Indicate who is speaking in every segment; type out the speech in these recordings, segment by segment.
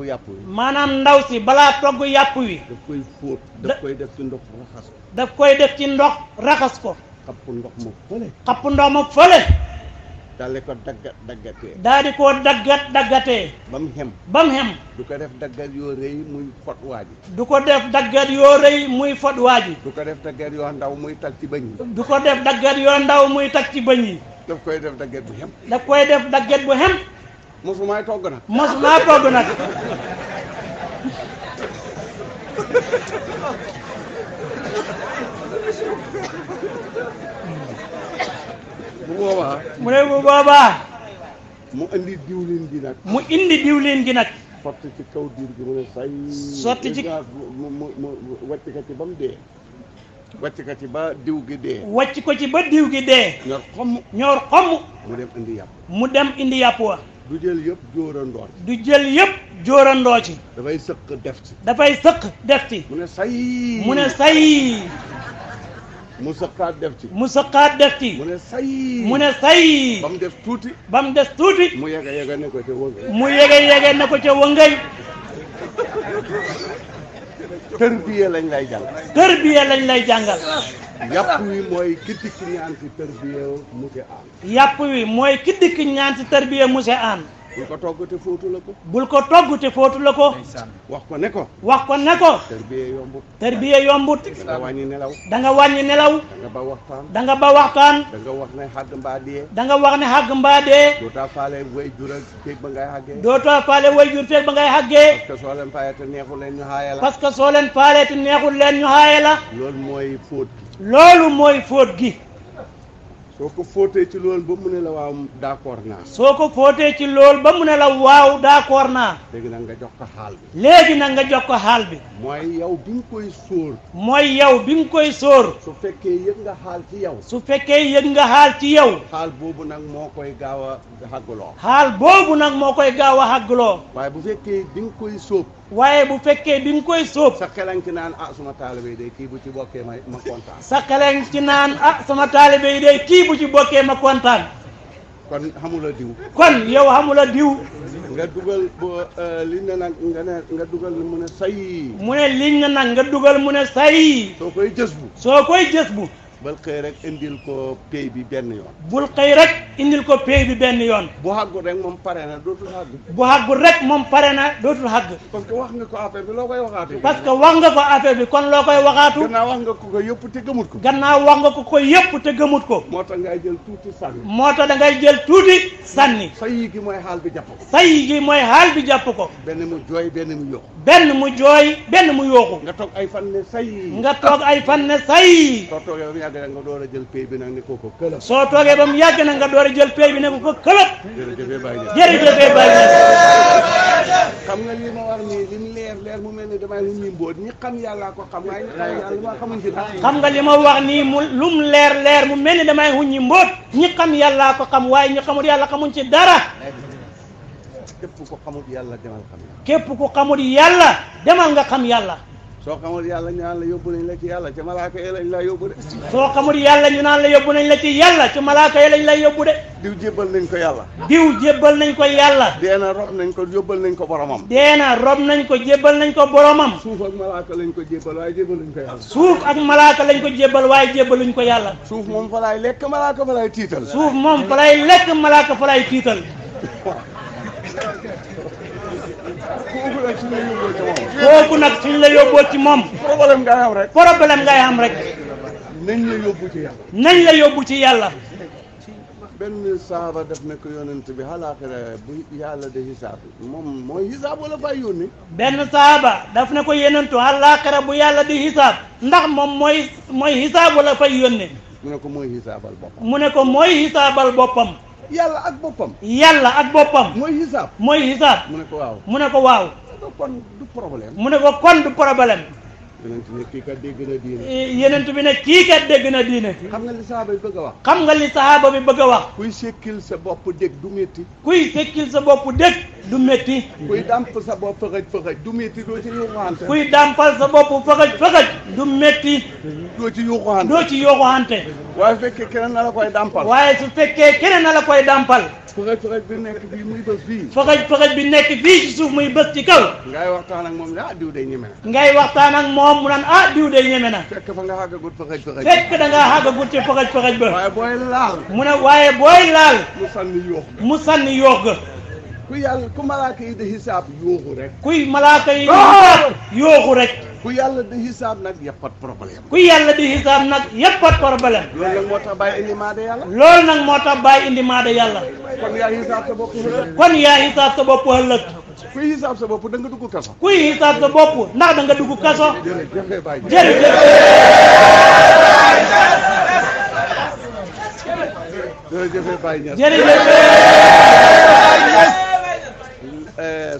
Speaker 1: yàpp wi
Speaker 2: maanaam ndaw si balaa togg yàpp wi
Speaker 1: daf koy fóot daf koy def ci ndox raxas ko
Speaker 2: daf koy def ci ndox raxas ko
Speaker 1: xapp ndox ma fële
Speaker 2: xapp ndox ma fële
Speaker 1: daal ko daggatee
Speaker 2: daal di koo daggatee
Speaker 1: ba mu xem du ko def daggat yoo rëy muy fot waa ji
Speaker 2: du ko def daggat yoo rëy muy fot waa ji
Speaker 1: du ko def daggat yoo ndaw muy tag ci bëñ yi
Speaker 2: du ko def daggat yoo ndaw muy tag ci bëñ yi
Speaker 1: daf koy def daggat bu xem
Speaker 2: daf koy def daggat bu xem
Speaker 1: mosumaay togg nag
Speaker 2: mosumaa togg nag
Speaker 1: bu boobaa
Speaker 2: mu ne bu boobaa
Speaker 1: mu indi diwlin gi nag
Speaker 2: mu indi diwlin gi nag
Speaker 1: sotti ci kaw diir gi mu ne say
Speaker 2: sotti ci
Speaker 1: mu wàcc ko ci ba mu dee wàcc ko ci ba diw gi dee
Speaker 2: wàcc ko ci ba diw gi dee ñor xomm
Speaker 1: mu dem indi yàpp
Speaker 2: mu dem indi yàpp wa
Speaker 1: du jël yëpp jóorandoo
Speaker 2: du jël yëpp jóorandoo ci
Speaker 1: dafay sëq def ci
Speaker 2: dafay sëq def ci
Speaker 1: mu ne say
Speaker 2: mu ne say
Speaker 1: mu sëqaat def ci
Speaker 2: mu sëqaat def ci
Speaker 1: mu ne say
Speaker 2: mu ne say
Speaker 1: ba mu def tuuti
Speaker 2: ba mu des tuuti
Speaker 1: mu yega ne ko ca wëngay
Speaker 2: mu yege ne ko ca wëngay
Speaker 1: tërbiye lañ lay jàng
Speaker 2: tërbiye lañ lay jàngal
Speaker 1: yàpp wi mooy ki dikk ñaan ci tërbiye monsieur Anne
Speaker 2: yàpp wi mooy ki dikk ñaan ci tërbiye monsieur Anne
Speaker 1: bul ko togg te fóotu la ko
Speaker 2: bul ko togg te fóotu la ko
Speaker 1: wax ko ne ko tërbiye yombut
Speaker 2: tërbiye yombut
Speaker 1: da nga wàññi nelaw
Speaker 2: da nga wàññi nelaw
Speaker 1: da nga ba waxtaan
Speaker 2: da nga ba waxtaan
Speaker 1: da nga wax ne xàgg mbaa dee
Speaker 2: da nga wax ne xàgg mbaa dee
Speaker 1: dootoo faale way jur ak feeg ba ngay xàggee
Speaker 2: dootoo faale way jur feeg ba ngay xàggee
Speaker 1: parce que soo leen faalee te neexul leen ñu xaaye la
Speaker 2: parce que soo leen faalee te neexul leen ñu xaaye la
Speaker 1: loolu mooy fóot gi
Speaker 2: loolu mooy fóot gi
Speaker 1: soo ko fóotee ci loolu ba mu ne la waaw d'accord naa
Speaker 2: soo ko fóotee ci loolu ba mu ne la waaw d'accord naa
Speaker 1: léegi nag nga jox ko xaal bi
Speaker 2: léegi nag nga jox ko xaal bi
Speaker 1: mooy yow bi nga koy sóor
Speaker 2: mooy yow bi nga koy sóor
Speaker 1: su fekkee yëg nga xaal ci yow
Speaker 2: su fekkee yëg nga xaal ci yow
Speaker 1: xaal boobu nag moo koy gaaw a xàggaloo
Speaker 2: xaal boobu nag moo koy gaaw a xàggaloo
Speaker 1: waaye bu fekkee bi nga koy sóob
Speaker 2: waaye bu fekkee bi nga koy sóob
Speaker 1: sa xelan ci naan ah suma taalibe day kii bu ci bokkee ma kontaan
Speaker 2: sa xelan ci naan ah sama taalibe yi day kii bu ci bokkee ma kontaan
Speaker 1: kon xamula diw
Speaker 2: kon yow xamula diw
Speaker 1: nga dugal liñ ne nag nga dugal mu ne say
Speaker 2: mu ne liñ ne nag nga dugal mu ne say
Speaker 1: soo koy jës bu bal xëy rek indil ko pay bi benn yoon
Speaker 2: bul xëy rek indil ko pay bi benn yoon
Speaker 1: bu xàggul rek moom pare na dootul xàgg
Speaker 2: bu xàggul rek moom pare na dootul xàgg
Speaker 1: parce que wax nga ko affaire bi loo koy waxaatu
Speaker 2: parce que wax nga ko affaire bi kon loo koy waxaatu
Speaker 1: gannaaw wax nga ko yëpp te gëmut ko
Speaker 2: gannaaw wax nga ko yëpp te gëmut ko
Speaker 1: moo tax ngay jël tuuti sànni
Speaker 2: moo tax da ngay jël tuuti sànni
Speaker 1: say gi mooy xaal bi jàpp ko
Speaker 2: say gi mooy xaal bi jàpp ko
Speaker 1: benn mu jooy benn mu yóoxu
Speaker 2: benn mu jooy benn mu yooxu
Speaker 1: nga toog ay fan ne say
Speaker 2: nga toog ay fan ne say
Speaker 1: soo toogee ba mu yàgg rek nga door a jël pay bi nag ne ko këlëb
Speaker 2: soo toogee ba mu yàgg nag nga door a jël pay bi ne ko këlëb
Speaker 1: jërëjëfee Baye
Speaker 2: jërëjëfee Baye
Speaker 1: xam nga li ma war nii li mu leer mu mel ni damay lu ñuy mbóot ñi xam yàllaa ko xam waaye ñi xam yàlla ma xamuñ ci dara
Speaker 2: xam nga li ma wax nii mu lum leer mu mel ni damay huññi mbóot ñi xam yàllaa ko xam waaye ñi xamul yàlla xamuñ ci dara
Speaker 1: képp ko xamul yàlla demal xam yàlla
Speaker 2: képp ku xamul yàlla demal nga xam yàlla
Speaker 1: soo xamul yàlla ñu naan la yóbbu nañ la ci yàlla ca malaaka yi lañ la yóbbu de
Speaker 2: soo xamul yàlla ñu naan la yóbbu nañ la ci yàlla ci malaaka yi lañ lay yóbbu de
Speaker 1: diw jébbal nañ ko yàlla
Speaker 2: diw jébbal nañ ko yàlla
Speaker 1: deena rob nañ ko yóbbal nañ ko boromam
Speaker 2: deena rob nañ ko jébbal nañ ko boromam
Speaker 1: suuf ak malaaka lañ ko jébbal waaye jébbaluñ ko yàlla
Speaker 2: suuf ak malaaka lañ ko jébbal waaye jébbaluñ ko yàlla
Speaker 1: suuf moom fa laay lekk malaaka fa laay tiital
Speaker 2: suuf moom fa lay lekk malaaka fa lay tiital kooku nag suñ la yóbboo ci moom
Speaker 1: problème ngay am rek
Speaker 2: nañ la yóbbu ci yàlla
Speaker 1: benn saaba def na ko yonent bi xalaaxira bu yàlla de xisaab moom mooy xisaab wala fay yónni
Speaker 2: benn saaba daf ne ko yonentu àllaaxira bu yàlla di xisaab ndax moom mooy xisaab wala fay yónne
Speaker 1: mu ne ko mooy xisaabal boppam
Speaker 2: mu ne ko mooy xisaabal boppam
Speaker 1: yàlla ak boppam
Speaker 2: mooy xisaab
Speaker 1: mu ne ko waaw kon du problème
Speaker 2: mu ne ko kon du problème
Speaker 1: yonent ne kii kat dégg na diine
Speaker 2: yonent bi ne kii kat dégg na diine
Speaker 1: xam nga li sahaaba bi bëgg a wax
Speaker 2: kuy
Speaker 1: sekkil sa bopp dégg du métti
Speaker 2: kuy sekkil sa bopp dégg du métti
Speaker 1: kuy dàmp sa bopp fëxëj du métti doo ci yuuxuwante
Speaker 2: kuy dàmpal sa bopp fëxëj du métti
Speaker 1: doo ci yuuxuwante
Speaker 2: doo ci yuuxuwante
Speaker 1: waaye fekkee keneen na la koy dàmpal
Speaker 2: waaye su fekkee keneen na la koy dàmpal
Speaker 1: fëxëj bi nekk fii muy bës fii
Speaker 2: fëxëj bi nekk fii ci suuf muy bës ci kaw
Speaker 1: ngay waxtaan ak moom ne diw day ñeme na
Speaker 2: ngay waxtaan ak moom mu naan diw day ñeme na
Speaker 1: fekk fa nga xàggagut fëxëj
Speaker 2: fekk da ngaa xàggagut ci fëxëj ba
Speaker 1: waaye booy laal
Speaker 2: mu ne waaye booy laal
Speaker 1: mu sànni yoox ga
Speaker 2: mu sànni yoox ga
Speaker 1: ku yàlla ku malaaka yi di xisaab yooxu rek
Speaker 2: kuy malaaka yi yooxu rek
Speaker 1: ku yàlla di xisaab nag yëppat problème
Speaker 2: ku yàlla di xisaab nag yëppat problème
Speaker 1: loolu nag moo tax bàyyi indi maade yàlla
Speaker 2: loolu nag moo tax bàyyi indi maade yàlla
Speaker 1: kon yaa xisaab sa bopp
Speaker 2: kon yaa xisaab sa bopp ëllëg
Speaker 1: kuy xisaab sa bopp da nga dugg kaso
Speaker 2: kuy xisaab sa bopp ndax da nga dugg kaso
Speaker 1: jërëjëf Baye
Speaker 2: jërëjëf
Speaker 1: jërëjëf Baye Niass
Speaker 2: jërëjëf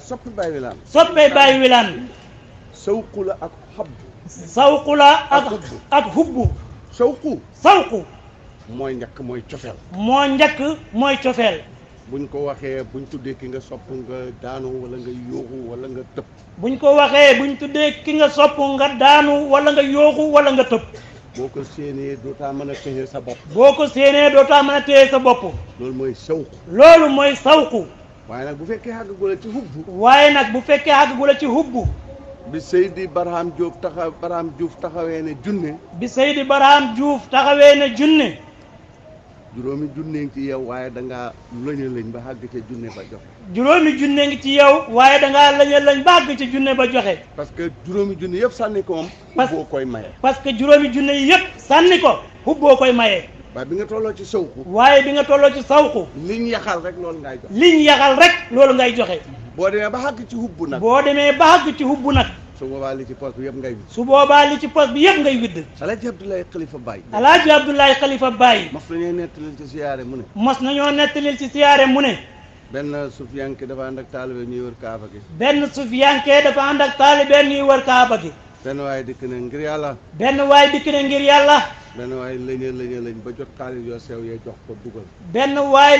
Speaker 1: soppi Baye Wilane
Speaker 2: soppee Baye Wilane
Speaker 1: sawqu la ak xabbu
Speaker 2: sawqu la ak hubbu sawqu
Speaker 1: mooy njëkk mooy cofeel
Speaker 2: moo njëkk mooy cofeel
Speaker 1: buñ ko waxee buñ tuddee ki nga sopp nga daanu wala nga yooxu wala nga tëb
Speaker 2: buñ ko waxee buñ tuddee ki nga sopp nga daanu wala nga yooxu wala nga tëb
Speaker 1: boo ko séenee dootaa mën a téye sa bopp
Speaker 2: boo ko séenee dootaa mën a téye sa bopp
Speaker 1: loolu mooy sawqu
Speaker 2: loolu mooy sawqu
Speaker 1: waaye nag bu fekkee xàggagula ci hubbu
Speaker 2: waaye nag bu fekkee àggagula ci hubbu
Speaker 1: bi Seydi Barham Diouf taxawee ne junne
Speaker 2: bi Seydi Barham Diouf taxawee ne junne
Speaker 1: juróomi junne ngi ci yow waaye dangaa lañ ba xàgg ca junne ba joxe
Speaker 2: juróomi junne ngi ci yow waaye dangaa lañ ba àgg ci junne ba joxe
Speaker 1: parce que juróomi junne yëpp sànni ko moom hubboo koy maye
Speaker 2: parce que juróomi junne yi yëpp sànni ko hubboo koy maye
Speaker 1: waaye bi nga tolloo ci sawqu
Speaker 2: waaye bi nga tolloo ci sawqu
Speaker 1: liñ yaxal rek loolu ngay joxe
Speaker 2: liñ yaxal rek loolu ngay joxe
Speaker 1: boo demee ba xàgg ci hubbu nag
Speaker 2: boo demee ba àgg ci hubbu nag
Speaker 1: su boobaa li ci poste bi yëpp ngay widd
Speaker 2: su boobaa li ci poste bi yëpp ngay widd
Speaker 1: Alaaji Abdoulaye Khalifa Baye
Speaker 2: Alaaji Abdoulaye Khalifa Baye
Speaker 1: mas nañoo nettalil ci siyaare mu ne
Speaker 2: mos nañoo nettalil ci siyaare mu ne
Speaker 1: benn sufiyanke dafa ànd ak taalibe ñuy wër kaaba gi
Speaker 2: benn sufiyanke dafa ànd ak taalibe ñuy wër kaaba gi
Speaker 1: benn waaye dikk ne ngir yàlla
Speaker 2: benn waay dikk ne ngir yàlla
Speaker 1: benn waaye lañ ba jot xaalis yoo sew ya jox ko dugal
Speaker 2: benn waay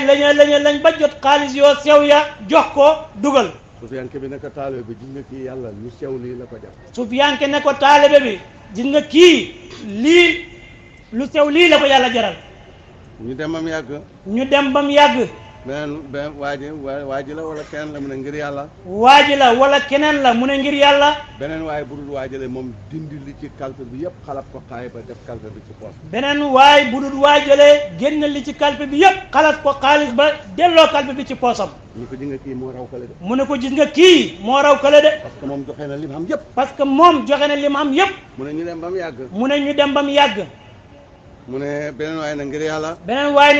Speaker 2: lañ ba jot xaalis yoo sew ya jox ko dugal
Speaker 1: sufiyanke bi ne ko taalibe bi gis nga kii yàlla lu sew lii la ko def
Speaker 2: sufiyanke ne ko taalibe bi gis nga kii lii lu sew lii la ko yàlla jaral
Speaker 1: ñu dem ba mu yàgg beneen waa ji la wala keneen la mu ne ngir yàlla
Speaker 2: waa ji la wala keneen la mu ne ngir yàlla
Speaker 1: beneen waaye bu dul waajale moom dindi li ci kalpe bi yëpp xalab ko xaay ba def kalpe bi ci poos
Speaker 2: beneen waay bu dul waajalee génn li ci kalpe bi yëpp xalat ko xaalis ba delloo kalpe bi ci poosam
Speaker 1: mu ne ko gis nga kii moo raw kale de
Speaker 2: mu ne ko gis nga kii moo raw kale de
Speaker 1: parce que moom joxe na lim xam yëpp
Speaker 2: parce que moom joxe na lim am yëpp
Speaker 1: mu ne ñu dem ba mu yàgg mu ne beneen waaye na ngir yàlla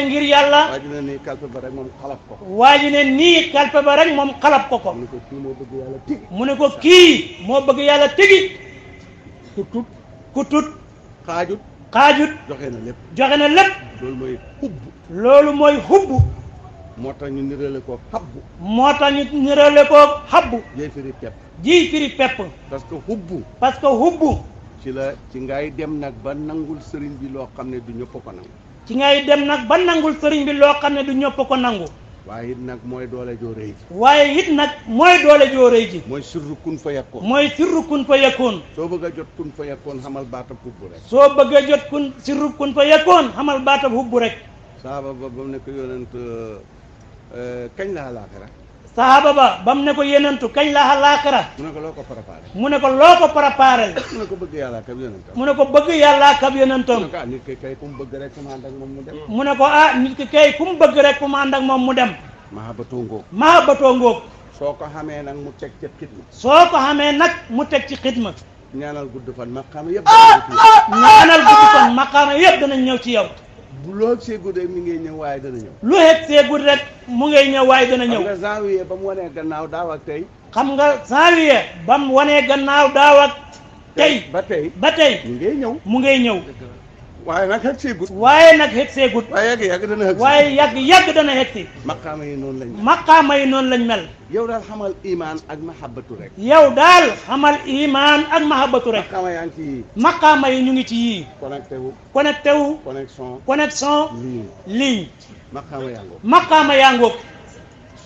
Speaker 2: ngir yàlla
Speaker 1: waa ji ne nii kalpe ba rek moom xalab ko
Speaker 2: waa ji ne nii kalpe ba rek moom xalab ko
Speaker 1: mu ne ko kii moo bëgg yàlla tigi
Speaker 2: mu ne ko kii moo bëgg yàlla tigi ku tut
Speaker 1: xaajut
Speaker 2: joxe na lépp loolu mooy hubb
Speaker 1: moo tax ñu nirale ko
Speaker 2: habbu jiy firi pepp
Speaker 1: parce que
Speaker 2: hubbu
Speaker 1: ci ngay dem nag ba nangul sëriñ bi loo xam ne du ñëpp ko nangu
Speaker 2: ci ngay dem nag ba nangul sëriñ bi loo xam ne du ñëpp ko nangu
Speaker 1: waaye it nag mooy doole joo rëy ji mooy sirru kun fa yakkoon soo bëgg a jot kun fa yakkoon xamal baatab hubbu rek saaba ba mu ne ko yonent kañ la àllaaxira
Speaker 2: saaba ba mu ne ko yenentu kañ la àllaaxira
Speaker 1: mu ne ko loo ko préparé
Speaker 2: mu ne ko loo ko préparé
Speaker 1: mu ne ko bëgg yàlla kab yonentam
Speaker 2: mu ne ko bëgg yàlla kab yonentam
Speaker 1: nit ki kay ku mu bëgg rek ku mu ànd ak moom mu dem
Speaker 2: mu ne ko nit ki kay ku mu bëgg rek ku mu ànd ak moom mu dem mahabatoo ngóog
Speaker 1: soo ko xamee nag mu teg ci xidma ñaanal gudd fan maqaama yëpp
Speaker 2: danañ ñëw ci yow
Speaker 1: bu loo seegul rek mi ngay ñëw waaye dana ñëw
Speaker 2: lu xeeg seegul rek mu ngay ñëw waaye dana ñëw
Speaker 1: xam nga janvier ba mu wanee gannaaw daaw ak tey
Speaker 2: ba tey mu ngay ñëw
Speaker 1: waaye nag xeeg seegut
Speaker 2: waaye yàgg dana xeeg si
Speaker 1: maqaama yi noonu lañ mel yow daal xamal imaan ak mahabbatu rek
Speaker 2: maqaama yi ñu ngi ci yii connecté wu connexion ligne
Speaker 1: maqaama yaa ngoog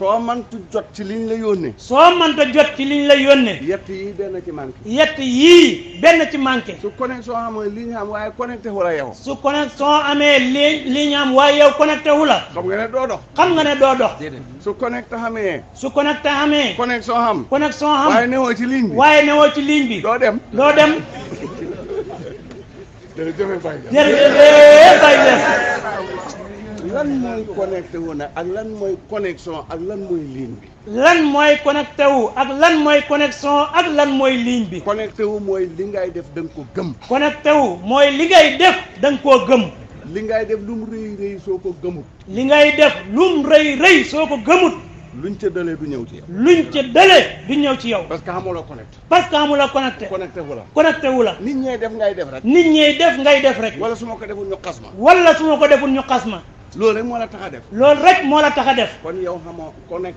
Speaker 1: soo mëntu jot ci liñ la yónnee.
Speaker 2: soo mënta jot ci liñ la yónnee.
Speaker 1: yett yi benn ci manqué.
Speaker 2: yett yii benn ci manqué.
Speaker 1: su connexion amee li ñu am waaye connecté wu la yow.
Speaker 2: su connexion amee li ñu am waaye yow connecté wu la.
Speaker 1: xam nga ne doo dox.
Speaker 2: xam nga ne doo dox.
Speaker 1: su connecté xamee.
Speaker 2: su connecté amee.
Speaker 1: connexion xam.
Speaker 2: connexion am
Speaker 1: waaye newoo ci ligne bi.
Speaker 2: waaye newoo ci ligne bi.
Speaker 1: doo dem.
Speaker 2: doo dem.
Speaker 1: jërëjëf Baye.
Speaker 2: jërëjëf Baye Niass.
Speaker 1: lan mooy connecté wu nag ak lan mooy connexion ak lan mooy ligne bi.
Speaker 2: lan mooy connecté wu ak lan mooy connexion ak lan mooy ligne bi.
Speaker 1: connecté wu mooy li ngay def da nga ko gëm.
Speaker 2: connecté wu mooy li ngay def da nga koo gëm.
Speaker 1: li ngay def lu mu rëy rëy soo ko gëmut.
Speaker 2: li ngay def lum rëy rëy soo ko gëmut.
Speaker 1: luñ ca dalee du ñëw ci yow.
Speaker 2: luñ ca dale du ñëw ci yow.
Speaker 1: parce que xamuloo connecté.
Speaker 2: parce que amula connecté.
Speaker 1: connecté wu la.
Speaker 2: connecté wu la.
Speaker 1: nit ñee def ngay def rek.
Speaker 2: nit ñiy def ngay def rek.
Speaker 1: wala su ma ko deful ñu xas ma.
Speaker 2: wala su ma ko deful ñu xas ma.
Speaker 1: loolu rek moo la tax a def.
Speaker 2: loolu rek moo la tax a def.
Speaker 1: kon yow xamoo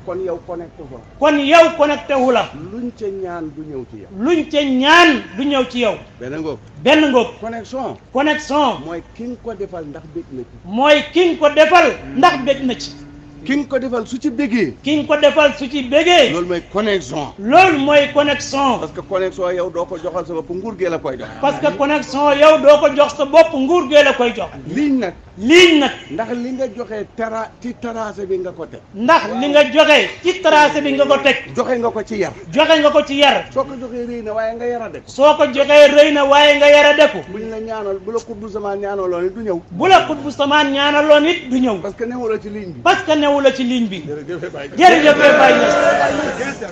Speaker 1: kon yow connecté wu la.
Speaker 2: kon yow connecté wu la.
Speaker 1: luñ ca ñaan du ñëw ci yow.
Speaker 2: luñ ca ñaan du ñëw ci yow.
Speaker 1: benn ngoog.
Speaker 2: benn ngoog.
Speaker 1: connexion.
Speaker 2: connexion.
Speaker 1: mooy ki nga ko defal ndax bég na ci.
Speaker 2: mooy ki nga ko defal ndax bég na ci.
Speaker 1: ki nga ko defal su ci bégee.
Speaker 2: ki nga ko defal su ci bégee.
Speaker 1: loolu mooy connexion.
Speaker 2: loolu mooy connexion.
Speaker 1: parce que connexion yow doo ko joxal sa bopp nguur gee la koy jox.
Speaker 2: parce que connexion yow doo ko jox sa bopp nguur gee la koy jox.
Speaker 1: ligne nag.
Speaker 2: ligne nag.
Speaker 1: ndax li nga joxe ci tracé bi nga ko teg.
Speaker 2: ndax li nga joxe ci tracé bi nga ko teg.
Speaker 1: joxe nga ko ci yar.
Speaker 2: joxe nga ko ci yar.
Speaker 1: soo ko joxee rëy na waaye nga yara def.
Speaker 2: soo ko joxee rëy na waaye nga yara deku.
Speaker 1: buñ la ñaanal bu la xutbu zaman ñaanaloon it du ñëw.
Speaker 2: bu la xutbu samaan ñaanaloon it du ñëw.
Speaker 1: parce que newula ci ligne bi.
Speaker 2: parce que newu la ci ligne bi.
Speaker 1: jërëjëf Baye.
Speaker 2: jërëjëf Baye Niass.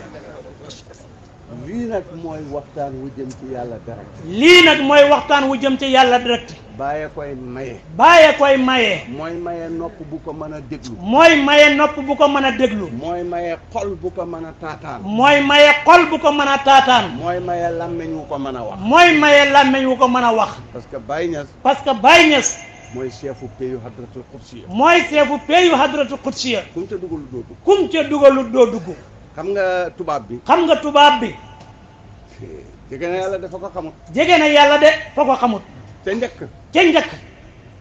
Speaker 1: lii nag mooy waxtaan wu jëm ci yàlla direct.
Speaker 2: lii nag mooy waxtaan wu jëm ci yàlla direct.
Speaker 1: bàyyee koy maye.
Speaker 2: bàyyee koy maye.
Speaker 1: mooy maye nopp bu ko mën a déglu.
Speaker 2: mooy maye nopp bu ko mën a déglu.
Speaker 1: mooy maye xol bu ko mën a taataan.
Speaker 2: mooy maye xol bu ko mën a taataan.
Speaker 1: mooy maye làmmeñ wu ko mën a wax.
Speaker 2: mooy maye làmmeñ wu ko mën a wax.
Speaker 1: parce que Baye Niass.
Speaker 2: parce que Baye Niass.
Speaker 1: mooy chefu payu hadratul qudsiya.
Speaker 2: mooy chefu payu hadratul qudsiya.
Speaker 1: kum ca dugal doo dugg.
Speaker 2: kum ca dugalut doo dugg.
Speaker 1: xam nga tubaab bi.
Speaker 2: xam nga tubaab bi.
Speaker 1: jege na yàlla dafa ko xamut.
Speaker 2: jege na yàlla de fa ko xamut.
Speaker 1: ca njëkk.
Speaker 2: ca njëkk.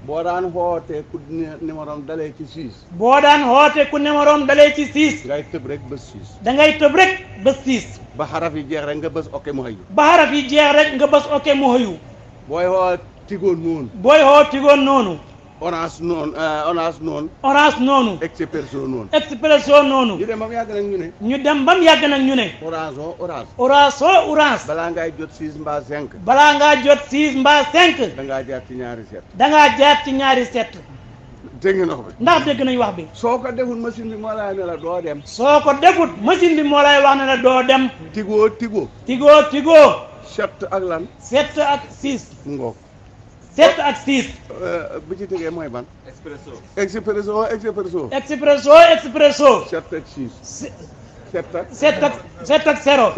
Speaker 1: boo daan xootee ku numéro am dalee ci 6.
Speaker 2: boo daan xoote ku numéro am dalee ci 6.
Speaker 1: ngay tëb rek ba 6.
Speaker 2: da ngay tëb rek ba 6.
Speaker 1: ba xaraf yi jeex rek nga bës ok mu xëy.
Speaker 2: ba xaraf yi jeex rek nga bës ok mu xëyu.
Speaker 1: booy xoo tigoon noonu.
Speaker 2: booy xoo tigoon noonu.
Speaker 1: orange noonu.
Speaker 2: orange noonu.
Speaker 1: expresso noonu.
Speaker 2: expresso noonu.
Speaker 1: ñu dem ba mu yàgg nag ñu ne.
Speaker 2: ñu dem ba mu yàgg nag ñu ne.
Speaker 1: orange oo orange.
Speaker 2: orange oo orange.
Speaker 1: balaa ngay jot 6 mbaa 5.
Speaker 2: balaa ngaa jot 6 mbaa 5.
Speaker 1: da ngaa jaar ci ñaari set.
Speaker 2: da ngaa jaar ci ñaari set.
Speaker 1: dégg nga ko.
Speaker 2: ndax dégg nañ wax bi.
Speaker 1: soo ko deful machine bi moo lay ne la doo dem.
Speaker 2: soo ko defut machine bi moo lay wax ne la doo dem.
Speaker 1: tigo.
Speaker 2: tigo.
Speaker 1: 7 ak lan.
Speaker 2: 7 ak 6.
Speaker 1: ngoog.
Speaker 2: 7 ak 6.
Speaker 1: bi ci tegee mooy ban. expresso.
Speaker 2: 7
Speaker 1: ak 6.
Speaker 2: 7 ak 0.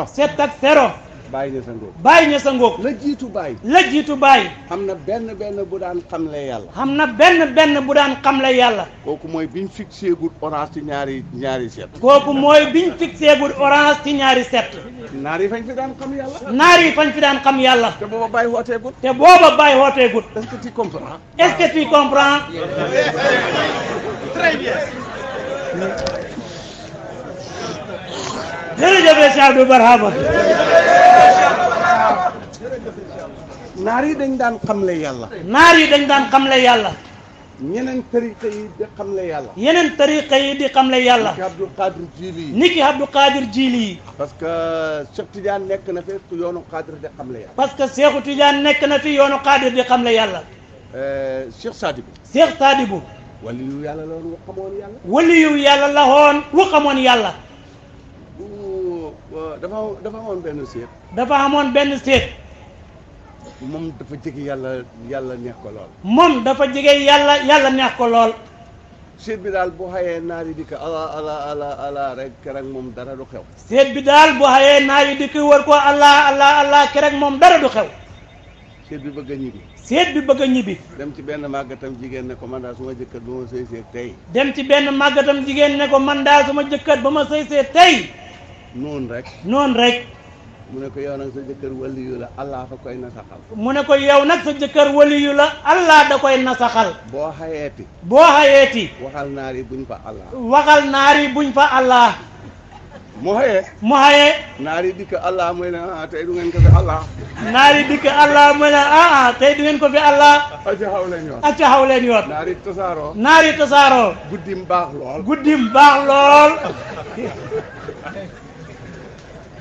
Speaker 2: 7 ak 0.
Speaker 1: Baye Niass a ngoog.
Speaker 2: Baye Niass a ngoog.
Speaker 1: la jiitu Baye.
Speaker 2: la jiitu Baye.
Speaker 1: xam na benn bu daan xamle yàlla.
Speaker 2: xam na benn bu daan xamle yàlla.
Speaker 1: kooku mooy biñ fixé gud orange ci ñaari set.
Speaker 2: kooku mooy biñ fixé gud orange ci ñaari set.
Speaker 1: naar yi fañ fi daan xam yàlla.
Speaker 2: naar yi fañ fi daan xam yàlla.
Speaker 1: te booba Baye wootee gud.
Speaker 2: te booba Baye wootee gud.
Speaker 1: est-ce que tu comprends.
Speaker 2: est-ce que tu comprends. très bien. jërëjëf Cheikh Abdou Barhama.
Speaker 1: naar yi dañ daan xamle yàlla.
Speaker 2: naar yi dañ daan xamle yàlla.
Speaker 1: ñeneen tariqa yi di xamle yàlla.
Speaker 2: yeneen tariqa yi di xamle yàlla.
Speaker 1: niki Abdul Qadir Jili yi.
Speaker 2: niki Abdou Qadir Jili yi.
Speaker 1: parce que Cheikh Tidiane nekk na fi yoonu Qadir di xamle yàlla.
Speaker 2: parce que Cheikh Tidiane nekk na fi yoonu Qadir di xamle yàlla.
Speaker 1: Cheikh Sadibou.
Speaker 2: Cheikh Sadibou.
Speaker 1: waliyu yàlla la woon wu xamoon yàlla.
Speaker 2: waliyu yàlla la woon wu xamoon yàlla.
Speaker 1: dafa amoon benn seet.
Speaker 2: dafa amoon benn seet.
Speaker 1: moom dafa jege yàlla neex ko lool.
Speaker 2: moom dafa jege yàlla neex ko lool.
Speaker 1: seet bi daal bu xayee naar yi di ko ala rek kerek moom dara du xew.
Speaker 2: seet bi daal bu xayee naar yi di ko wër ko allah kerek moom dara du xew.
Speaker 1: seet bi bëgg a ñibbi.
Speaker 2: seet bi bëgg a ñibbi.
Speaker 1: dem ci benn màggatam jigéen ne ko man daal su ma jëkkat ba ma sëy see tey.
Speaker 2: dem ci benn màggatam jigéen ne ko man daal su ma jëkkat ba ma sëy see tey.
Speaker 1: noonu rek.
Speaker 2: noonu rek.
Speaker 1: mu ne ko yow nag sa jëkkër waliyu la Allah fa koy nasaxal.
Speaker 2: mu ne ko yow nag sa jëkkër waliyu la Allah da koy nasaxal.
Speaker 1: boo xayeeti.
Speaker 2: waxal
Speaker 1: naar yi buñ fa Allah.
Speaker 2: waxal naar yi buñ fa Allah.
Speaker 1: mu xayee. naar yi dikk Allah mooy ne tey du ngeen ko fi Allah.
Speaker 2: naar yi dikk Allah mooy ne tey du ngeen ko fi Allah.
Speaker 1: acca xaw leen yoon.
Speaker 2: acca xaw leen yoon.
Speaker 1: naar yi tasaaroo.
Speaker 2: guddim baax lool.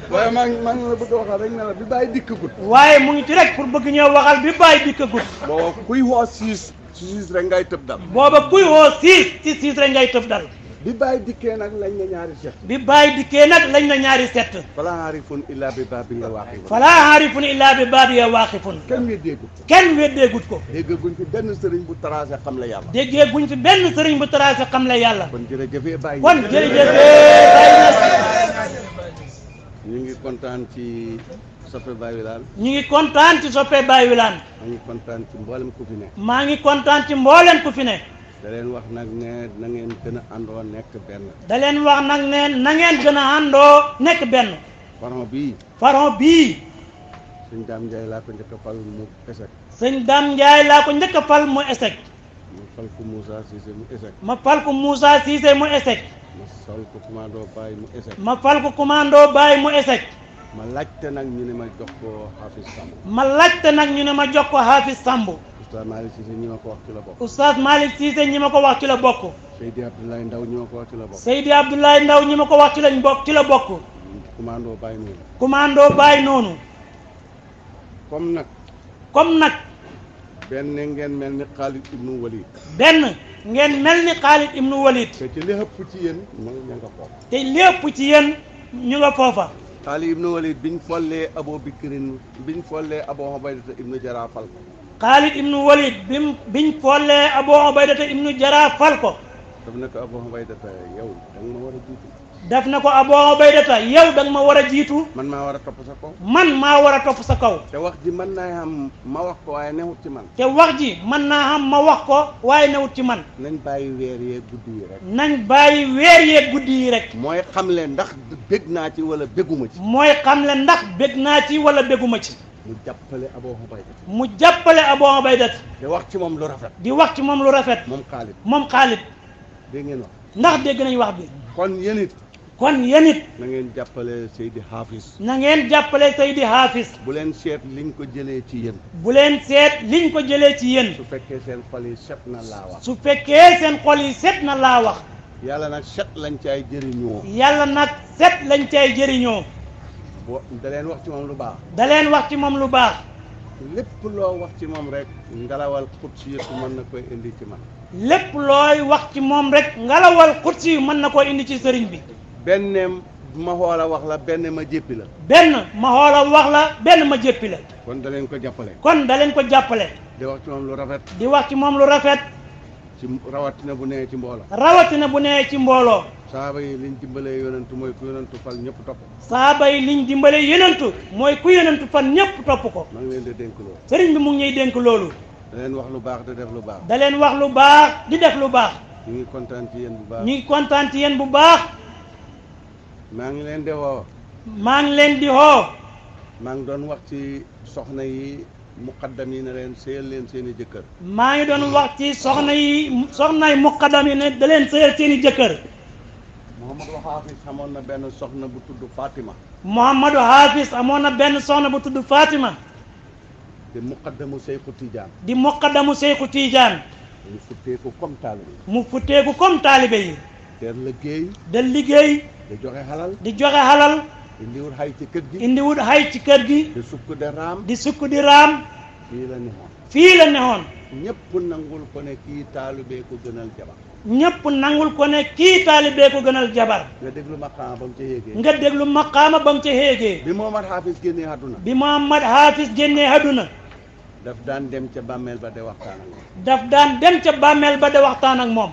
Speaker 1: waaye maa ngi la bëgg a waxal rek ne la bi bàyyi dikk gut.
Speaker 2: waaye mu ngi ci rek pour bëgg ñëw waxal bi bàyyi dikk gut.
Speaker 1: booba kuy woo siis rek ngay tëb dal.
Speaker 2: booba kuy woo siis rek ngay tëb dal.
Speaker 1: bi bàyyi dikkee nag lañ na ñaari set.
Speaker 2: bi bàyyi dikkee nag lañ na ñaari set.
Speaker 1: falaa aarifun illaa bi baabi ya waaqifun.
Speaker 2: falaa aarifun illaa bi baabi ya waaqifun. kenn weddeegut ko. déggaguñ fi benn sëriñ bu tracé xam la yàlla. déggaguñ fi benn sëriñ bu tracé xam la yàlla.
Speaker 1: kon jërëjëfee bàyyi. ñu ngi kontaan ci soppe Baye Wilane.
Speaker 2: ñu ngi kontaan ci soppe Baye Wilane.
Speaker 1: maa ngi kontaan ci mboolem ku fi ne.
Speaker 2: maa ngi kontaan ci mboolem ku fi ne.
Speaker 1: da leen wax nag ne na ngeen gën a àndoo nekk benn.
Speaker 2: da leen wax nag ne na ngeen gën a àndoo nekk benn. faron bii.
Speaker 1: sëñ Dame Ndiaye laa ko njëkk a fal mu échec.
Speaker 2: sëñ Dame Ndiaye laa ko njëkk a fal mu échec.
Speaker 1: ma fal ko Moussa Cissé mu échec.
Speaker 2: ma fal ko Moussa Cissé mu échec.
Speaker 1: ma fal ko commando Baye mu échec.
Speaker 2: ma fal ko commando Baye mu échec.
Speaker 1: ma laajte nag ñu ne ma jox ko Hafiz Samb.
Speaker 2: ma laajte nag ñu ne ma jox ko Hafiz Samb.
Speaker 1: Oustaz Malick Cissé ñi ma ko wax ci la bokk.
Speaker 2: Oustaz Malick Cissé ñi ma ko wax ci la bokk.
Speaker 1: Seydi Abdoulaye Ndaw ñi ma ko wax ci la bokk.
Speaker 2: Seydi Abdoulaye Ndaw ñi ma ko wax ci lañ bokk ci la bokk.
Speaker 1: commando Baye noonu.
Speaker 2: commando Baye noonu. comme nag.
Speaker 1: benn ngeen mel ni Khalid ibnu Walid.
Speaker 2: benn ngeen mel ni Khalid ibnu Walid.
Speaker 1: te ci li ëpp ci yéen ñu nga foofa.
Speaker 2: te li ëpp ci yéen ñu nga foofa.
Speaker 1: Khalid ibnu Walid biñ follee Abu Bakrin biñ follee Abu Ubaydata ibnu Jarrah fal ko.
Speaker 2: Khalid ibnu Walid biñ follee Abu Ubaydata ibnu Jarrah fal ko.
Speaker 1: daf ne ko Abu Ubaydata yow da nga ma war a jiitu.
Speaker 2: daf na ko Abu Ubaydata yow da nga ma war a jiitu.
Speaker 1: man maa war a topp sa kaw.
Speaker 2: man maa war a topp sa kaw.
Speaker 1: te wax ji mën naa am ma wax ko waaye newut ci man.
Speaker 2: te wax ji mën naa am ma wax ko waaye newut ci man.
Speaker 1: nañ bàyyi weer yeeg guddi yi rek.
Speaker 2: nañ bàyyi weer yeeg guddi yi rek.
Speaker 1: mooy xamle ndax bég naa ci wala béguma ci.
Speaker 2: mooy xamle ndax bég naa ci wala béguma ci.
Speaker 1: mu jàppale Abu Ubaydata.
Speaker 2: mu jàppale Abu Ubaydata.
Speaker 1: di wax ci moom lu rafet.
Speaker 2: di wax ci moom lu rafet. moom Khalid.
Speaker 1: dégg ngeen wax.
Speaker 2: ndax dégg nañ wax bi.
Speaker 1: kon yéen it.
Speaker 2: na
Speaker 1: ngeen jàppale Seydi Hafiz.
Speaker 2: na ngeen jàppale Seydi Hafiz.
Speaker 1: bu leen seet liñ ko jëlee ci yéen.
Speaker 2: bu leen seet liñ ko jëlee ci yéen.
Speaker 1: su fekkee seen xol yi set na laa wax.
Speaker 2: su fekkee seen xol yi set na laa wax.
Speaker 1: yàlla nag set lañ cay jëriñoo.
Speaker 2: yàlla nag set lañ cay jëriñoo.
Speaker 1: da leen wax ci moom lu baax.
Speaker 2: da leen wax ci moom lu baax.
Speaker 1: lépp loo wax ci moom rek ngalawal xutsi yëpp mën na koy indi ci man.
Speaker 2: lépp looy wax ci moom rek ngalawal xutsi yu mën na koo indi ci sëriñ bi.
Speaker 1: benn ma xoola wax la benn ma jéppi la.
Speaker 2: benn ma xoola wax la benn ma jéppi la.
Speaker 1: kon da leen ko jàppale.
Speaker 2: di
Speaker 1: wax ci moom lu rafet.
Speaker 2: di wax ci moom lu rafet.
Speaker 1: ci rawatina bu nee ci mbooloo.
Speaker 2: rawatina bu nee ci mbooloo.
Speaker 1: saaba yi liñ dimbalee yonantu mooy ku yonantu fal ñëpp topp.
Speaker 2: saaba yi liñ dimbalee yonantu mooy ku yonantu fal ñëpp topp ko.
Speaker 1: maa ngi leen di dénk loolu.
Speaker 2: sëriñ bi mu ngi ñuy dénk loolu.
Speaker 1: da leen wax lu baax di def lu baax.
Speaker 2: da leen wax lu baax di def lu baax.
Speaker 1: ñu ngi kontaan ci yéen bu baax.
Speaker 2: ñu ngi kontaan ci yéen bu baax.
Speaker 1: maa ngi leen di woo.
Speaker 2: maa ngi leen di woo.
Speaker 1: maa ngi doon wax ci soxna yi muqaddam yi ne leen sëyal leen seen i jëkkër.
Speaker 2: maa ngi doon wax ci soxnay muqaddam yi ne da leen sëyal seen i jëkkër.
Speaker 1: Mouhamadou Hafiz amoon na benn soxna bu tudd Fatima.
Speaker 2: Mouhamadou Hafiz amoon na benn soxna bu tudd Fatima.
Speaker 1: di muqaddamu Seyku Tidiane.
Speaker 2: di muqaddamu Seyku Tidiane.
Speaker 1: mu futteeku comme taalibe yi.
Speaker 2: mu futteeku comme taalibe yi.
Speaker 1: der liggéey.
Speaker 2: da liggéey.
Speaker 1: di joxe xalal.
Speaker 2: di joxe xalal.
Speaker 1: indiwut xay ci kër gi.
Speaker 2: indiwut xay ci kër gi.
Speaker 1: di sukk di raam.
Speaker 2: di sukk di raam.
Speaker 1: fii la neexoon.
Speaker 2: fii la neexoon.
Speaker 1: ñëpp nangul ko ne kii taalibee ko gënal jabar.
Speaker 2: ñëpp nangul ko ne kii taalibee ko gënal jabar.
Speaker 1: nga déglu maqaama ba mu ca héegee.
Speaker 2: nga déglu maqaama ba mu ca héegee.
Speaker 1: bi Mohamad Hafiz génnee àdduna.
Speaker 2: bi Mohamad Hafiz génnee àdduna.
Speaker 1: daf daan dem ca bàmmeel ba de waxtaan ak moom.
Speaker 2: daf daan dem ca bàmmeel ba de waxtaan ak moom.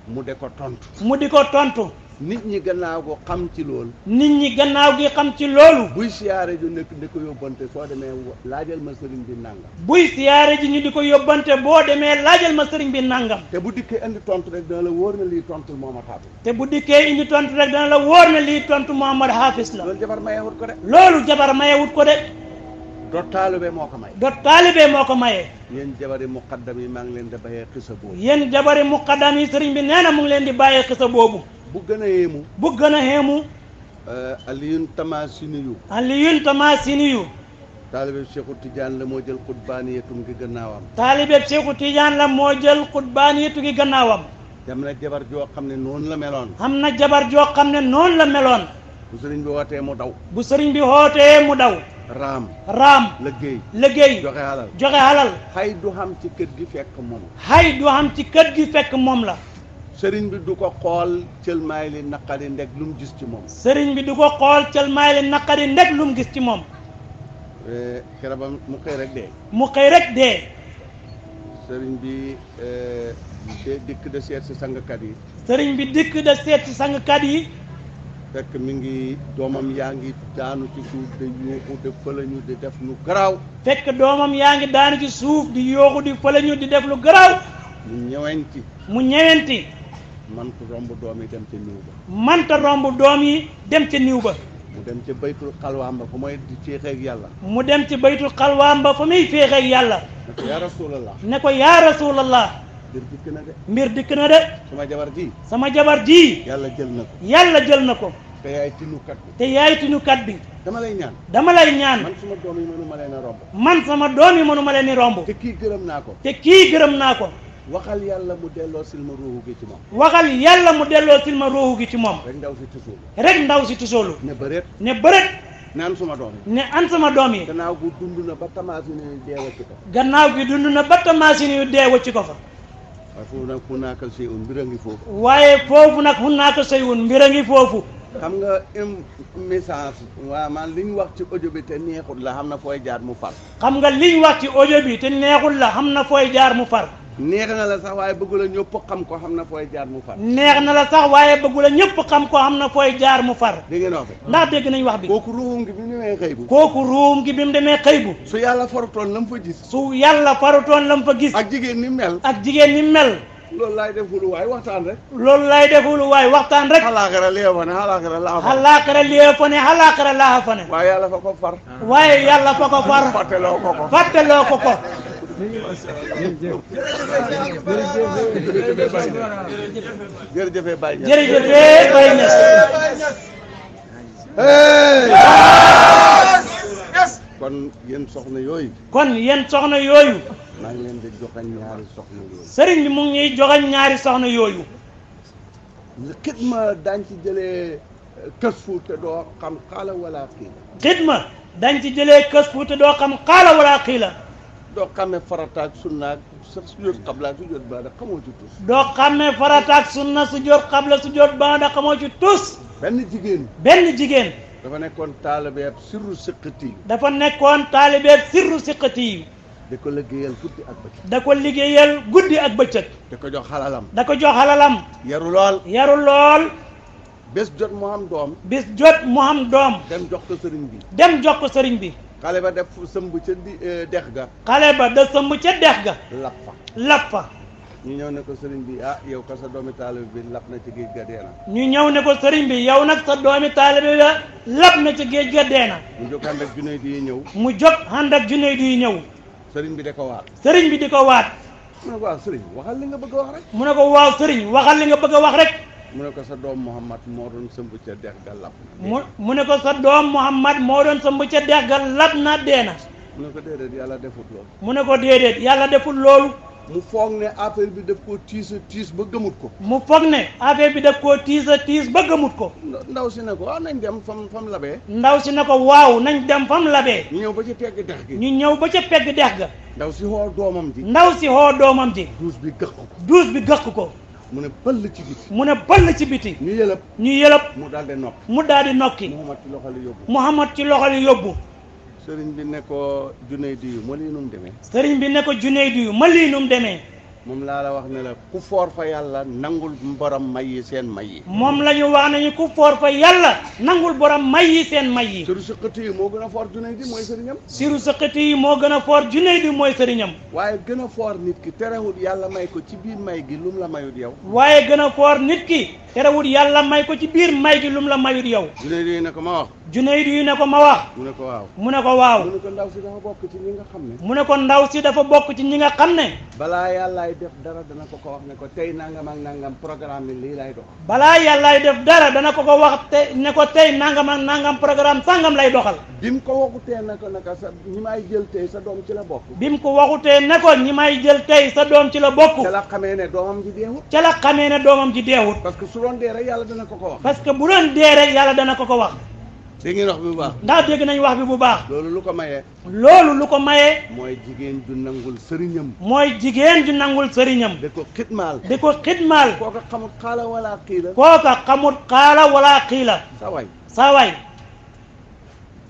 Speaker 1: mu de ko tontu.
Speaker 2: mu di ko tontu.
Speaker 1: nit ñi gannaaw ko xam ci loolu.
Speaker 2: nit ñi gannaaw gi xam ci loolu.
Speaker 1: buy siyaare ju nekk di ko yóbbante soo demee laajal ma sëriñ bi nangam.
Speaker 2: buy siyaare ji ñu di ko yóbbante boo demee laajal ma sëriñ bi nangam.
Speaker 1: te bu dikkee indi tontu rek dana la wóor na lii tontu Muhammad Hafiz.
Speaker 2: te bu dikkee indi tontu rek dana la wóor na lii tontu Muhammad Hafiz la.
Speaker 1: loolu jabar mayewut ko de.
Speaker 2: loolu jabar mayewut ko de.
Speaker 1: do taalibe moo ko may.
Speaker 2: do taalibe moo ko maye.
Speaker 1: yéen jabari muqaddam yi maa ngi leen di bàyyee xisa boobu.
Speaker 2: yéen jabari muqaddam yi sëriñ bi nee na mu ngi leen di bàyyee xisa boobu.
Speaker 1: bu gën a yéemu.
Speaker 2: bu gën a yéemu.
Speaker 1: Aliyun Tamasiniyu.
Speaker 2: Aliyun Tamasiniyu.
Speaker 1: taalibe Cheikhu Tidiane la moo jël xutbaaniyatum gi gannaawam.
Speaker 2: taalibe Cheikhu Tidiane la moo jël xutbaaniyatu gi gannaawam.
Speaker 1: dem na jabar joo xam ne noonu la meloon.
Speaker 2: am na jabar joo xam ne noonu la meloon.
Speaker 1: bu sëriñ bi wootee mu daw.
Speaker 2: bu sëriñ bi wootee mu daw. raam liggéey
Speaker 1: joxe
Speaker 2: halal
Speaker 1: xay du xam ci kër gi fekk moom.
Speaker 2: xay du xam ci kër gi fekk moom la.
Speaker 1: sëriñ bi du ko xool cëlmaay li naqari ndeg lu mu gis ci moom.
Speaker 2: sëriñ bi du ko xool cëlmaay li naqari ndeg lu mu gis ci moom.
Speaker 1: keroog ba mu xëy rek dee.
Speaker 2: mu xëy rek dee.
Speaker 1: sëriñ bi dikk de seet si sangkat yi.
Speaker 2: sëriñ bi dikk de seet si sangkat yi.
Speaker 1: fekk mi ngi doomam yaa ngi daanu ci suuf di yuuxu di fëlañu di def lu garaaw.
Speaker 2: fekk doomam yaa ngi daanu ci suuf di yuuxu di fëlañu di def lu garaaw.
Speaker 1: mu ñëwenti.
Speaker 2: manta
Speaker 1: romb doom yi dem ca niw ba.
Speaker 2: manta romb doom yi dem ca niw ba.
Speaker 1: mu dem ca baytul xalwaam ba fa muy féexeeg yàlla.
Speaker 2: mu dem ci baytul xalwaam ba fa muy féexeeg yàlla.
Speaker 1: ne ko yaa rasulallah.
Speaker 2: ne ko yaa rasulallah. mbir dikk na de. sama jabar ji.
Speaker 1: yàlla jël na ko.
Speaker 2: yàlla jël na ko.
Speaker 1: te yaay tinukat bi.
Speaker 2: te yaay tinukat bi.
Speaker 1: dama lay ñaan.
Speaker 2: man
Speaker 1: sama doom yi mënuma leen a romb.
Speaker 2: man sama doom yi mënuma leen a romb.
Speaker 1: te kii gërëm naa ko. waxal yàlla mu delloo silma ruuhu gi ci moom.
Speaker 2: waxal yàlla mu delloo silma ruuhu gi ci moom.
Speaker 1: rek
Speaker 2: ndaw si tusoolu.
Speaker 1: ne bëreet. ne an sama doom yi.
Speaker 2: ne an sama doom yi.
Speaker 1: gannaaw gi dund na ba tamaasini yu dee wacci ko.
Speaker 2: gannaaw gi dund na ba tamaasini yu dee wacci ko fa.
Speaker 1: waaye foofu nag hunaaka shay'un mbir a ngi foofu.
Speaker 2: waaye foofu nag hunaaka shay'un mbir a ngi foofu.
Speaker 1: xam nga message waaw man li ñu wax ci audio bi te neexul la xam na fooy jaar mu far.
Speaker 2: xam nga li ñu wax ci audio bi te neexul la xam na fooy jaar mu far.
Speaker 1: neex na la sax waaye bëggu la ñëpp xam ko xam na fooy jaar mu far.
Speaker 2: neex na la sax waaye bëggu la ñëpp xam ko xam na fooy jaar mu far.
Speaker 1: dégg ngeen wax bi.
Speaker 2: ndax dégg nañ wax bi.
Speaker 1: kooku ruum gi bi mu demee xëy bu.
Speaker 2: kooku ruum gi bi mu demee xëy bu.
Speaker 1: su yàlla farutoon la mu fa gis.
Speaker 2: su yàlla farutoon la mu fa gis.
Speaker 1: ak jigéen ni mel.
Speaker 2: ak jigéen ni mel.
Speaker 1: loolu laay defulu waay waxtaan rek.
Speaker 2: loolu laay defulu waay waxtaan rek.
Speaker 1: xalaakara lee fa ne xalaakara laa fa.
Speaker 2: xalaakara lee fa ne xalaakara laa fa ne.
Speaker 1: waaye yàlla fa ko far.
Speaker 2: waaye yàlla fa ko far.
Speaker 1: fàtteloo ko ko.
Speaker 2: fàtteloo ko ko.
Speaker 1: jërëjëf Baye Niass.
Speaker 2: jërëjëf Baye Niass.
Speaker 1: kon yéen soxna yooyu.
Speaker 2: maa
Speaker 1: ngi leen di joxañ ñaari soxna yooyu.
Speaker 2: sëriñ bi mu ngi ñuy joxañ ñaari soxna yooyu.
Speaker 1: xidma dañ ci jëlee kësfu te doo xam xaala wala xiila.
Speaker 2: xidma dañ ci jëlee kësfu te doo xam xaala wala xiila.
Speaker 1: doo xamee farataak sunnaak sujjóot xabla sujjóot baada xamoo ci tus.
Speaker 2: doo xamee farataak sunna sujjóot xabla sujjóot baada xamoo ci tus.
Speaker 1: benn jigéen. dafa nekkoon taalibeeb sirru siqati. sirru siqati. da ko liggéeyal guddi ak bëccëg. da ko jox xalalam. yaru lool. bés jot mu am doom. dem jox ko sëriñ bi. xale ba def sëmb ca dex ga. lappa. ñu ñëw ne ko sëriñ bi yow ka sa doomi taalibe bi lap na ci géej ga deena. ñu ñëw ne ko sëriñ bi yow nag sa doomi taalibe bi lap na ci géej ga deena. mu jóg ànd ak Junayd yi ñëw. sëriñ bi di ko waat. mu ne ko waaw sëriñ waxal li nga bëgg a wax rek. mu ne ko sa doom Muhammad moo doon sëmb ca dex ga lap na. mu ne ko sa doom Muhammad moo doon sëmb ca dex ga lap na deena. mu ne ko déedéet yàlla defut loolu. mu foog ne affaire bi daf koo tiis ba gëmut ko. ndaw si ne ko waaw nañ dem fam labee. ndaw si ne ko waaw nañ dem fam labee. ñu ñëw ba ca pegg dex ga. ndaw si xoo doomam ji. duus bi gëq ko. mu ne bëll ci biti. ñu yëlëb. mu daal di nokki. Muhammad ci loxo li yóbbu. sëriñ bi ne ko Junayd yu ma lii num demee. moom laa la wax ne la ku foor fa yàlla nangul borom may yi seen may yi.
Speaker 2: moom la ñu wax nañu ku foor fa yàlla nangul borom may yi seen may yi.
Speaker 1: siru sëqati yi moo gën a foor Junayd mooy sëriñam.
Speaker 2: siru sëqati yi moo gën a foor Junayd mooy sëriñam.
Speaker 1: waaye gën a foor nit ki terewul yàlla may ko ci biir may gi lum la mayut yow.
Speaker 2: waaye gën a foor nit ki terewul yàlla may ko ci biir may gi lum la mayut yow.
Speaker 1: Junayd yi ne ko ma wax.
Speaker 2: Junayd yi ne ko ma wax.
Speaker 1: mu ne ko waaw.
Speaker 2: mu ne ko waaw.
Speaker 1: mu ne ko ndaw si dafa bokk ci ñi nga xam ne.
Speaker 2: mu ne ko ndaw si dafa bokk ci ñi nga xam ne.
Speaker 1: balaa yàllaay def dara dana ko wax ne ko tey nangam ak nangam programme bi lii lay dox.
Speaker 2: balaa yàllaay def dara dana ko wax te ne ko tey nangam ak nangam programme sangam lay doxal.
Speaker 1: bi mu ko waxutee ne ko naka sa ñi may jël tey sa doom ci la bokk.
Speaker 2: bi mu ko waxutee ne ko ñi may jël tey sa doom ci la bokk.
Speaker 1: ca la xamee ne doomam ji deewut.
Speaker 2: ca la xamee ne doomam ji deewut.
Speaker 1: parce que su doon dee rek yàlla dana ko wax.
Speaker 2: parce que bu doon dee rek yàlla dana ko wax.
Speaker 1: dégg ngeen wax bi bu baax.
Speaker 2: ndax dégg nañ wax bi bu baax.
Speaker 1: loolu lu ko mayee.
Speaker 2: loolu lu ko mayee.
Speaker 1: mooy jigéen ju nangul sëriñam.
Speaker 2: mooy jigéen ju nangul sëriñam.
Speaker 1: di ko xitmaal.
Speaker 2: di ko xitmaal.
Speaker 1: kooka xamut xaala wala xiila.
Speaker 2: kooka xamut xaala wala xiila. sa waay.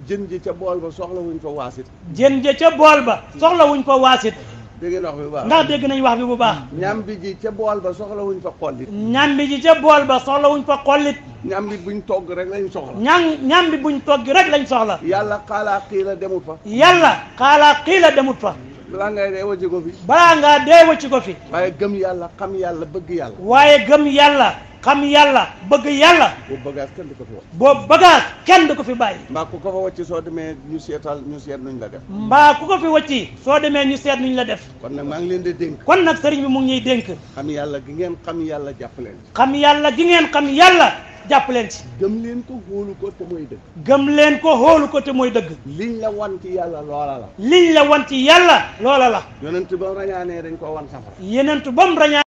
Speaker 1: jën ji ca bool ba soxla wuñ fa waasit.
Speaker 2: jën ji ca bool ba soxla wuñ fa waasit.
Speaker 1: dégg ngeen wax bi bu baax.
Speaker 2: ndax dégg nañ wax bi bu baax.
Speaker 1: ñambi ji ca bool ba soxla wuñ fa xollit.
Speaker 2: ñambi ji ca bool ba soxla wuñ fa xollit.
Speaker 1: ñambi buñ togg rek lañ soxla.
Speaker 2: ñambi buñ togg rek lañ soxla.
Speaker 1: yàlla xaalaa xiila demut fa.
Speaker 2: yàlla xaalaa xiila demut fa.
Speaker 1: balaa ngay dee wacci ko fi.
Speaker 2: balaa ngaa dee wacci ko fi.
Speaker 1: waaye gëm yàlla xam yàlla bëgg yàlla.
Speaker 2: waaye gëm yàlla xam yàlla bëgg yàlla.
Speaker 1: boobu bagage kenn du ko fi wax.
Speaker 2: boobu bagage kenn du ko fi bàyyi.
Speaker 1: mbaa ku ko fa wacci soo demee ñu seet nuñ la def.
Speaker 2: mbaa ku ko fi wacci soo demee ñu seet nuñ la def.
Speaker 1: kon nag maa ngi leen di dénk.
Speaker 2: kon nag sëriñ bi mu ngi ñuy dénk.
Speaker 1: xam yàlla gi ngeen xam yàlla jàpp leen ci.
Speaker 2: xam yàlla gi ngeen xam yàlla jàpp leen ci.
Speaker 1: gëm leen ko hóolu ko te mooy dëgg.
Speaker 2: gëm leen ko hóolu ko te mooy dëgg.
Speaker 1: liñ la wan ci yàlla loola la.
Speaker 2: liñ la wan ci yàlla loola la.
Speaker 1: yonent ba mu rañaanee dañ ko wan safara.
Speaker 2: yonent ba mu rañaanee